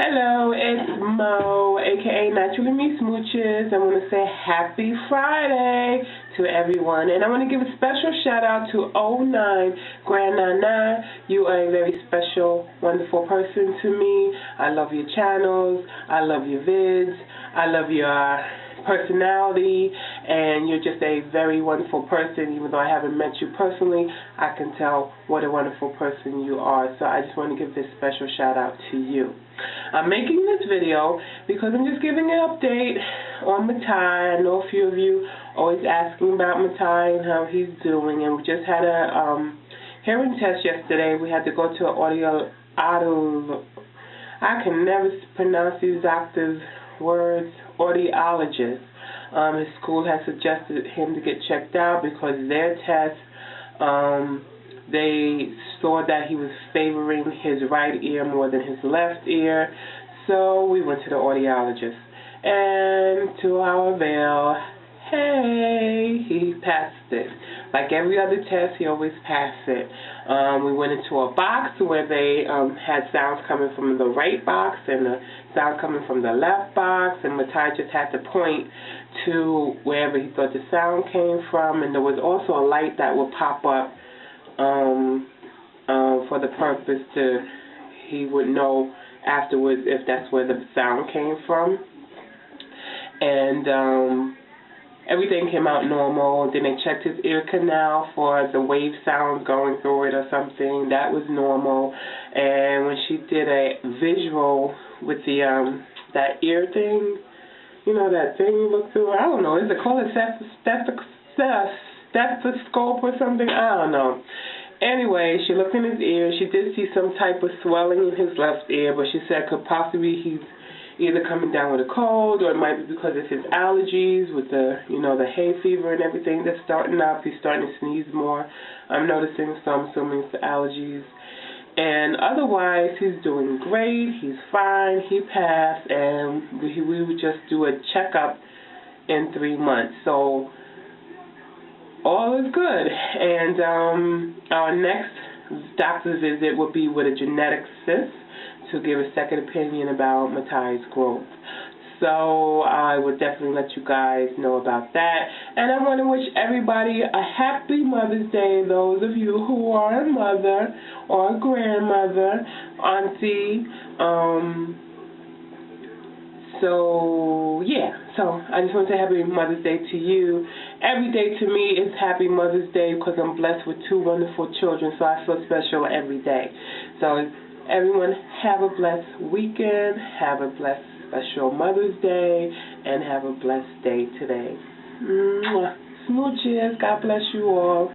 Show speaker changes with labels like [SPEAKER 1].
[SPEAKER 1] Hello, it's Mo, aka Naturally Me Smooches. I want to say happy Friday to everyone, and I want to give a special shout out to 09 Grand Nana. You are a very special, wonderful person to me. I love your channels, I love your vids, I love your personality, and you're just a very wonderful person. Even though I haven't met you personally, I can tell what a wonderful person you are. So I just want to give this special shout out to you. I'm making this video because I'm just giving an update on Matai. I know a few of you always asking about Matai and how he's doing, and we just had a hearing test yesterday. We had to go to an I can never pronounce these doctors' words, audiologist. His school has suggested him to get checked out because their test, they saw that he was favoring his right ear more than his left ear. So we went to the audiologist, and to our avail, hey, he passed it. Like every other test, he always passed it. We went into a box where they had sounds coming from the right box and the sound coming from the left box, and Matai just had to point to wherever he thought the sound came from, and there was also a light that would pop up for the purpose he would know afterwards if that's where the sound came from. And everything came out normal. Then they checked his ear canal for the wave sound going through it or something. That was normal. And when she did a visual with the that ear thing, you know, that thing you look through, I don't know, is it called a stethoscope or something? I don't know. Anyway, she looked in his ear. She did see some type of swelling in his left ear, but she said could possibly he's either coming down with a cold, or it might be because of his allergies with the, you know, the hay fever and everything that's starting up. He's starting to sneeze more, I'm noticing, so I'm assuming it's the allergies. And otherwise, he's doing great. He's fine. He passed, and we would just do a checkup in 3 months. So all is good. And our next doctor's visit will be with a geneticist to give a second opinion about Matai's growth. So I would definitely let you guys know about that. And I want to wish everybody a happy Mother's Day, those of you who are a mother or a grandmother, auntie. So I just want to say happy Mother's Day to you. Every day to me is happy Mother's Day because I'm blessed with 2 wonderful children, so I feel special every day. So everyone, have a blessed weekend, have a blessed special Mother's Day, and have a blessed day today. Smooches. God bless you all.